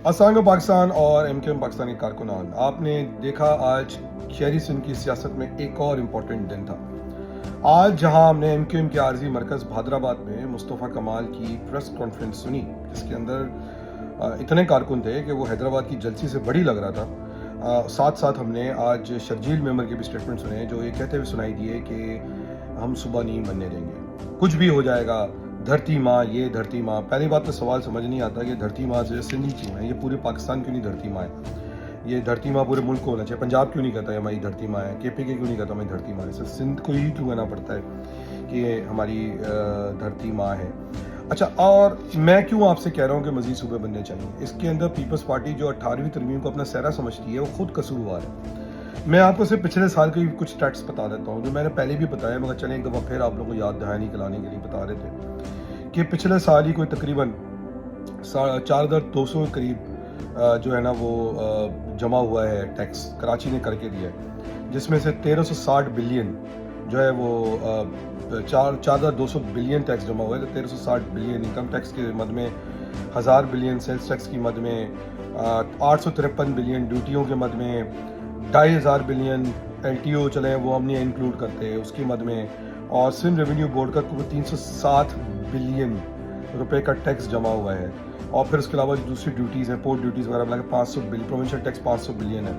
असंग पाकिस्तान और एमकेएम पाकिस्तानी कारकुनान, आपने देखा आज शहरी सिंध की सियासत में एक और इम्पोर्टेंट दिन था। आज जहां हमने एमकेएम के आरजी मरकज़ भादराबाद में मुस्तफ़ा कमाल की प्रेस कॉन्फ्रेंस सुनी, जिसके अंदर इतने कारकुन थे कि वो हैदराबाद की जलसी से बड़ी लग रहा था। साथ साथ हमने आज शर्जील मेमर के भी स्टेटमेंट सुने, जो ये कहते हुए सुनाई दिए कि हम सुबह नहीं बनने देंगे, कुछ भी हो जाएगा, धरती माँ, ये धरती माँ। पहली बात तो सवाल समझ नहीं आता कि धरती माँ जो है सिंधी क्यों है, ये पूरे पाकिस्तान क्यों नहीं धरती माँ है, ये धरती माँ पूरे मुल्क को होना चाहिए। पंजाब क्यों नहीं कहता है हमारी धरती माँ है, केपीके क्यों नहीं कहता हमारी धरती माँ है, सिर्फ सिंध को ही क्यों कहना पड़ता है कि ये हमारी धरती माँ है। अच्छा, और मैं क्यों आपसे कह रहा हूँ कि मजीद सूबे बनने चाहिए, इसके अंदर पीपल्स पार्टी जो 18वीं तरमीम को अपना सहरा समझती है, वो खुद कसूरवार है। मैं आपको सिर्फ पिछले साल के कुछ स्टैट्स बता देता हूँ, जो मैंने पहले भी बताया, मगर चले एक दफ़ा फिर आप लोगों को याद दहानी कराने के लिए बता रहे थे कि पिछले साल ही कोई तकरीबन 4200 के करीब जो है ना वो जमा हुआ है टैक्स, कराची ने करके दिया है, जिसमें से 1360 बिलियन जो है वो 4200 बिलियन टैक्स जमा हुआ है। तो 1360 बिलियन इनकम टैक्स के मद में, 1000 बिलियन सेल्स टैक्स की मद में, 853 बिलियन ड्यूटियों के मद में, 2500 बिलियन LTO चले वो हमने इंक्लूड करते हैं उसकी मद में, और सिंध रेवेन्यू बोर्ड का 360 बिलियन रुपए का टैक्स जमा हुआ है। और फिर उसके अलावा जो दूसरी ड्यूटीज़ हैं, पोर्ट ड्यूटीज़ वगैरह मिला के 500 बिलियन, प्रोविंशियल टैक्स 500 बिलियन है।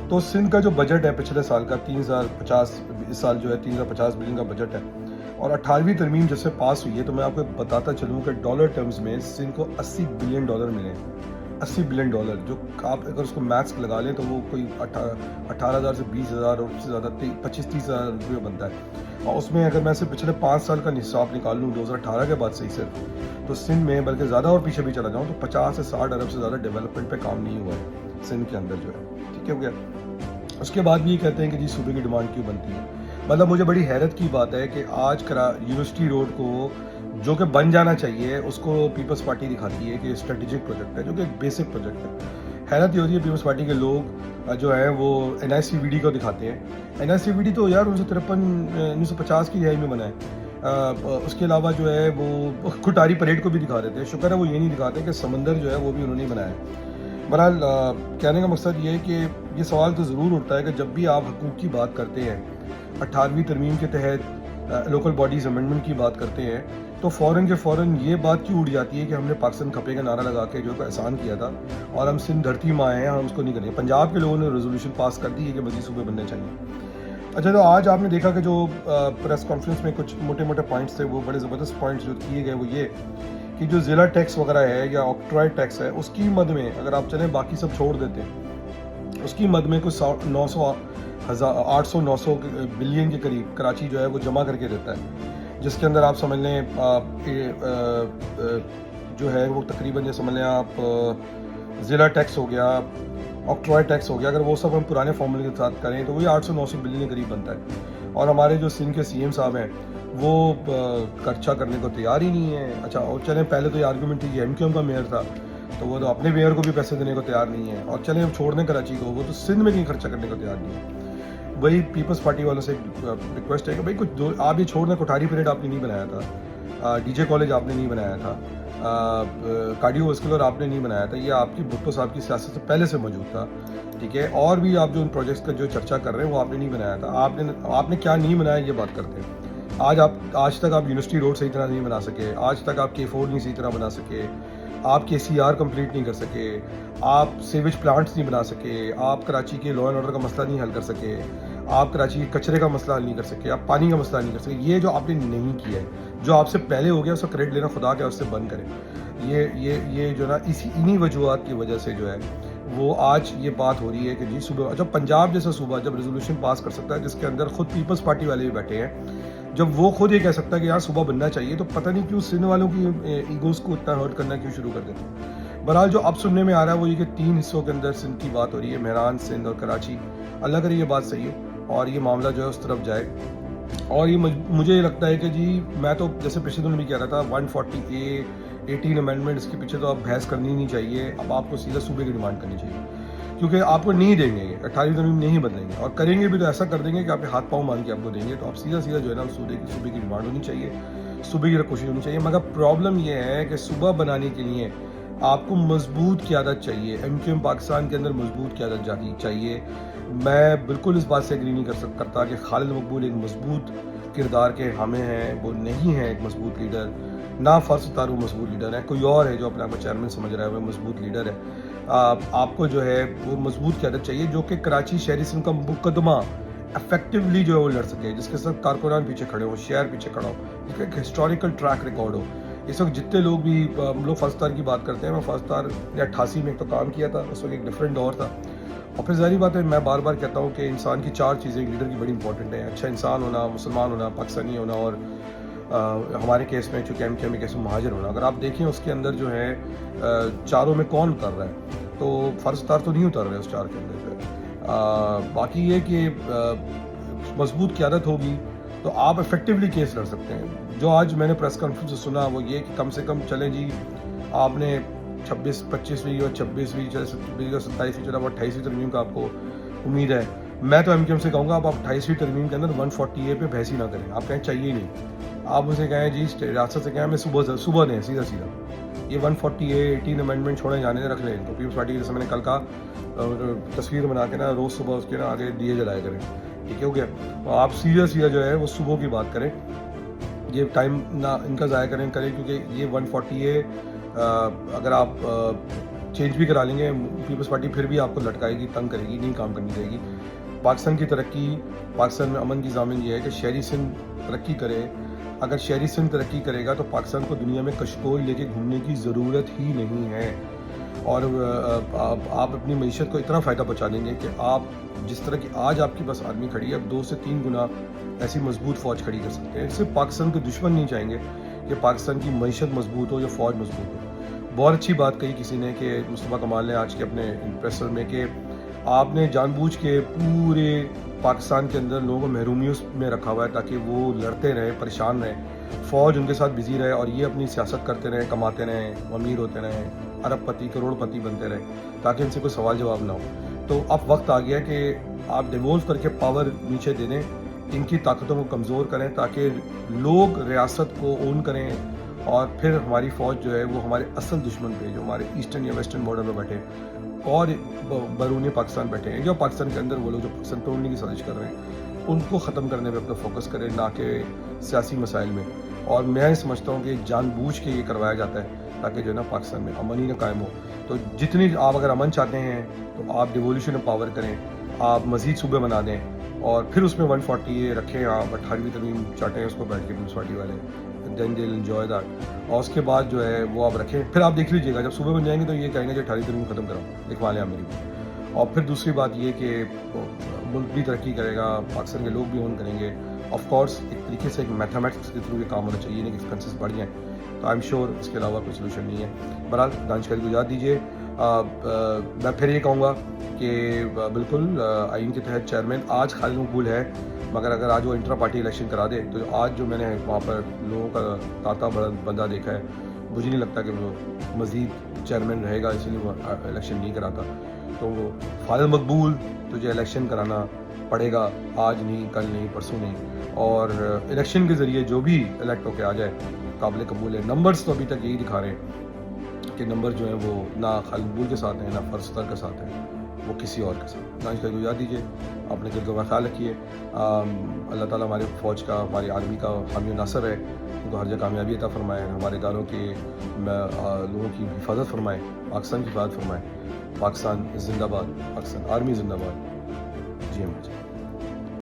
तो सिंध का जो बजट है पिछले साल का 3050, इस साल जो है 3050 बिलियन का बजट है। और 18वीं तरमीम जैसे पास हुई है, तो मैं आपको बताता चलूँ कि डॉलर टर्म्स में सिंध को $80 बिलियन मिले, $80 बिलियन, जो आप अगर उसको मैथ्स लगा लें तो वो कोई 18,000 से 20,000 और उससे ज़्यादा 25-30 हज़ार रुपये बनता है। और उसमें अगर मैं सिर्फ पिछले 5 साल का निसाब निकाल लूँ 2018 के बाद से ही सिर्फ, तो सिंध में, बल्कि ज़्यादा और पीछे भी चला जाऊँ, तो 50 से 60 अरब से ज़्यादा डेवलपमेंट पे काम नहीं हुआ है सिंध के अंदर जो है। ठीक है, हो गया। उसके बाद भी ये कहते हैं कि जी सूबे की डिमांड क्यों बनती है। मतलब मुझे बड़ी हैरत की बात है कि आज यूनिवर्सिटी रोड को जो कि बन जाना चाहिए, उसको पीपल्स पार्टी दिखाती है कि स्ट्रेटेजिक प्रोजेक्ट है, जो कि एक बेसिक प्रोजेक्ट है। हैरत ये होती है पीपल्स पार्टी के लोग जो है वो NICVD को दिखाते हैं। NICVD तो यार 1950 की दिहाई में बना है। उसके अलावा जो है वो खुटारी परेड को भी दिखा देते हैं। शुक्र है वो ये नहीं दिखाते कि समंदर जो है वो भी उन्होंने बनाया है। बहरहाल कहने का मकसद ये है कि ये सवाल तो ज़रूर उठता है कि जब भी आप हकूक़ की बात करते हैं, 18वीं तरमीम के तहत लोकल बॉडीज़ अमेंडमेंट की बात करते हैं, तो फ़ौरन के फ़ौरन ये बात क्यों उड़ जाती है कि हमने पाकिस्तान खपे का नारा लगा के जो है एहसान किया था और हम सिंध धरती माँ हैं, हम उसको नहीं करेंगे। पंजाब के लोगों ने रेजोल्यूशन पास कर दी है कि मज़ीद सूबे बनने चाहिए। अच्छा, तो आज आपने देखा कि जो प्रेस कॉन्फ्रेंस में कुछ मोटे मोटे पॉइंट्स थे, वो बड़े ज़बरदस्त पॉइंट्स जो किए गए वो ये कि जो ज़िला टैक्स वगैरह है या ऑक्ट्रॉय टैक्स है, उसकी मद में अगर आप चलें, बाकी सब छोड़ देते हैं, उसकी मद में कुछ 800-900 बिलियन के करीब कराची जो है वो जमा करके देता है, जिसके अंदर आप समझ लें जो है वो तकरीबन, ये समझ लें आप, ज़िला टैक्स हो गया, ऑक्ट्रॉय टैक्स हो गया, अगर वो सब हम पुराने फॉर्मूले के साथ करें तो वही 800-900 बिलियन के करीब बनता है। और हमारे जो सिंध के CM साहब हैं वो खर्चा करने को तैयार ही नहीं है। अच्छा, और चलें, पहले तो ये आर्गूमेंट थी कि MQM का मेयर था, तो वो तो अपने मेयर को भी पैसे देने को तैयार नहीं है। और चलें छोड़ने कराची को, वो तो सिंध में कहीं खर्चा करने को तैयार नहीं है। वही पीपल्स पार्टी वालों से रिक्वेस्ट है कि भाई कुछ आप ये छोड़ दें, कोठारी परेड आपने नहीं बनाया था, DJ कॉलेज आपने नहीं बनाया था, कार्डियोवास्कुलर आपने नहीं बनाया था, ये आपकी भुट्टो साहब की सियासत से पहले से मौजूद था। ठीक है, और भी आप जो उन प्रोजेक्ट्स का जो चर्चा कर रहे हैं वो आपने नहीं बनाया था। आपने क्या नहीं बनाया, ये बात करते हैं। आज तक आप यूनिवर्सिटी रोड सही तरह नहीं बना सके, आज तक आप K4 नहीं सही तरह बना सके, आप KCR कंप्लीट नहीं कर सके, आप सीवेज प्लांट्स नहीं बना सके, आप कराची के लॉ एंड ऑर्डर का मसला नहीं हल कर सके, आप कराची के कचरे का मसला हल नहीं कर सके, आप पानी का मसला नहीं कर सके। ये जो आपने नहीं किया है, जो आपसे पहले हो गया, उसका क्रेडिट लेना खुदा के उससे बंद करें। ये जो ना इन्हीं वजूहत की वजह से जो है वो आज ये बात हो रही है कि जी सूबा, जब पंजाब जैसा सूबा जब रेजोल्यूशन पास कर सकता है, जिसके अंदर खुद पीपल्स पार्टी वाले भी बैठे हैं, जब वो खुद ये कह सकता है कि यार सुबह बनना चाहिए, तो पता नहीं क्यों सिंध वालों की ईगोज़ को इतना हर्ट करना क्यों शुरू कर देते हैं। बहरहाल जो अब सुनने में आ रहा है वो ये कि 3 हिस्सों के अंदर सिंध की बात हो रही है, मेहरान, सिंध और कराची। अल्लाह करे ये बात सही हो और ये मामला जो है उस तरफ जाए। और ये मुझे लगता है कि जी, मैं तो जैसे पिछले दिन भी कह रहा था, 140A 18 अमेंडमेंट, इसके पीछे तो अब बहस करनी नहीं चाहिए। अब आपको सीधा सूबे की डिमांड करनी चाहिए, क्योंकि आपको नहीं देंगे, 18वीं तरमीम नहीं बदलेंगे, और करेंगे भी तो ऐसा कर देंगे कि आपके हाथ पाँव मान के आपको देंगे। तो आप सीधा जो है ना सूबे की डिमांड होनी चाहिए, सूबे की कोशिश होनी चाहिए। मगर प्रॉब्लम ये है कि सुबह बनाने के लिए آپ کو مضبوط قیادت چاہیے. ایم کیو ایم پاکستان کے اندر مضبوط قیادت چاہیے. میں بالکل اس بات سے ایگری نہیں کرتا کہ خالد مقبول ایک مضبوط کردار کے حامل ہیں. وہ نہیں ہے ایک مضبوط لیڈر. نہ فرض تارو مضبوط لیڈر ہے. کوئی اور ہے جو اپنے آپ کو چیئرمین سمجھ رہا ہے وہ مضبوط لیڈر ہے. آپ کو جو ہے وہ مضبوط قیادت چاہیے جو کہ کراچی شہری سندھ کا مقدمہ افیکٹولی جو ہے وہ لڑ سکے, جس کے ساتھ کارکنان پیچھے کھڑے ہوں, شہر پیچھے کھڑا ہو, جس کا ایک ہسٹوریکل ٹریک ریکارڈ ہو. اس وقت جتنے لوگ بھی ہم لوگ فرسٹ تار کی بات کرتے ہیں, میں فرسٹ تار نے 88 میں ایک تو کام کیا تھا, اس وقت ایک ڈفرینٹ دور تھا. اور پھر ظاہری بات ہے میں بار بار کہتا ہوں کہ انسان کی 4 چیزیں لیڈر کی بڑی امپورٹنٹ ہیں. اچھا انسان ہونا, مسلمان ہونا, پاکستانی ہونا, اور ہمارے کیس میں چونکہ ایم کیو ایم کیس میں مہاجر ہونا. اگر آپ دیکھیں اس کے اندر جو ہے چاروں میں کون اتر رہا ہے, تو فرض تار تو نہیں اتر رہے اس 4 کے اندر. باقی یہ کہ مضبوط قیادت ہوگی تو آپ افیکٹولی کیس لڑ سکتے ہیں. جو آج میں نے پریس کانفرنس سے سنا وہ یہ کہ کم سے کم چلیں جی آپ نے 25ویں اور 26ویں 27ویں چلا 28ویں ترمیم کا آپ کو امید ہے. میں تو ایم کیو ایم سے کہوں گا آپ 28ویں ترمیم کے اندر 140A پہ بحث ہی نہ کریں. آپ کہیں چاہیے ہی نہیں. آپ اسے کہیں جی ریاست سے کہیں ہمیں صبح دیں سیدھا. یہ 140A 18 امینڈمنٹ چھوڑیں جانے دیں, رکھ لیں. تو پیپلز پارٹی جیسے میں نے کل کہا تصویر بنا کے نا روز صبح اس کے نا آگے دیے جلائے کریں. ٹھیک ہے ہو گیا. آپ سیدھا جو ہے وہ صبح کی بات کریں. یہ ٹائم نہ ان کا ضائع کریں کیونکہ یہ 140A اگر آپ چینج بھی کرا لیں گے پیپلز پارٹی پھر بھی آپ کو لٹکائے گی, تنگ کرے گی, نہیں کام کرنی دے گی. پاکستان کی ترقی, پاکستان میں امن کی ضامن یہ ہے کہ شہری سندھ ترقی کرے. اگر شہری سندھ ترقی کرے گا تو پاکستان کو دنیا میں کشکول لے کے گھومنے کی ضرورت ہی نہیں ہے. اور آپ اپنی معیشت کو اتنا فائدہ پہنچا دیں گے کہ آپ جس طرح کی آج آپ کے پاس آدمی کھڑی ہے, اب 2 سے 3 گنا ایسی مضبوط فوج کھڑی کر سکتے ہیں. صرف پاکستان کے دشمن نہیں چاہیں گے کہ پاکستان کی معیشت مضبوط ہو یا فوج مضبوط ہو. بہت اچھی بات کہی کسی نے کہ مصطفیٰ کمال نے آج کے اپنے امپریسر میں کہ آپ نے جان بوجھ کے پورے پاکستان کے اندر لوگوں کو محرومیوں میں رکھا ہوا ہے تاکہ وہ لڑتے رہیں, پریشان رہیں, فوج ان کے ساتھ بزی رہے اور یہ اپنی سیاست کرتے رہیں, کماتے رہیں, امیر ہوتے رہیں, ارب پتی کروڑ پتی بنتے رہیں تاکہ ان سے کوئی سوال جواب نہ ہو. تو اب وقت آ گیا کہ آپ ڈیولو کر کے پاور نیچے دے دیں, ان کی طاقتوں کو کمزور کریں تاکہ لوگ ریاست کو اون کریں, اور پھر ہماری فوج جو ہے وہ ہمارے اصل دشمن پہ جو ہمارے ایسٹرن یا ویسٹرن بارڈر پہ بیٹھے اور بیرون پاکستان بیٹھے ہیں, جو پاکستان کے اندر وہ لوگ جو پاکستان توڑنے کی سازش کر رہے ہیں, ان کو ختم کرنے پہ اپنا فوکس کریں, نہ کہ سیاسی مسائل میں. اور میں سمجھتا ہوں کہ جان بوجھ کے یہ کروایا جاتا ہے تاکہ جو ہے نا پاکستان میں امن ہی نہ قائم ہو. تو جتنی آپ اگر امن چاہتے ہیں تو آپ ڈیولیوشن آف پاور کریں, آپ مزید صوبے بنا دیں اور پھر اس میں 140A رکھیں, آپ 18ویں ترمیم چاٹیں اس کو بیٹھ کے پیپلز پارٹی والے, دین دے انجوائے دیٹ. اور اس کے بعد جو ہے وہ آپ رکھیں, پھر آپ دیکھ لیجیے گا جب صوبے بن جائیں گے تو یہ کہیں گے کہ 18ویں ترمیم ختم کراؤ, لکھوا لیں آپ میری. اور پھر دوسری بات یہ کہ ملک بھی ترقی کرے گا, پاکستان کے لوگ بھی اون کریں گے. آف کورس ایک طریقے سے ایک میتھمیٹکس کے تھرو یہ کام ہونا چاہیے, نہیں کہ ایکسپینسز بڑھ جائیں. تو آئی ایم شیور اس کے علاوہ کوئی سلوشن نہیں ہے. بہرحال دانشکاری کو اجازت دیجیے. میں پھر یہ کہوں گا کہ بالکل آئین کے تحت چیئرمین آج خالد مقبول ہے, مگر اگر آج وہ انٹرا پارٹی الیکشن کرا دے تو آج جو میں نے وہاں پر لوگوں کا تاتا بندہ دیکھا ہے, مجھے نہیں لگتا کہ وہ مزید چیئرمین رہے گا, اسی لیے وہ الیکشن نہیں کراتا. تو خالد مقبول تجھے الیکشن کرانا پڑے گا, آج نہیں, کل نہیں, پرسوں نہیں. اور الیکشن کے ذریعے جو بھی الیکٹ ہو کے آ جائے قابل قبول ہے. نمبرز تو ابھی تک یہی دکھا رہے ہیں کہ نمبر جو ہیں وہ نہ خالد مقبول کے ساتھ ہیں نہ فرض تار کے ساتھ ہیں, وہ کسی اور کے ساتھ. دانش کو یاد دیجیے, اپنے دل کا خیال رکھیے. اللہ تعالیٰ ہمارے فوج کا, ہماری آرمی کا حامی و ناصر ہے, ان کو ہر جگہ کامیابی عطا فرمائے, ہمارے اداروں کے لوگوں کی حفاظت فرمائے, پاکستان کی حفاظت فرمائے. پاکستان زندہ باد, پاکستان آرمی زندہ باد. جی ہم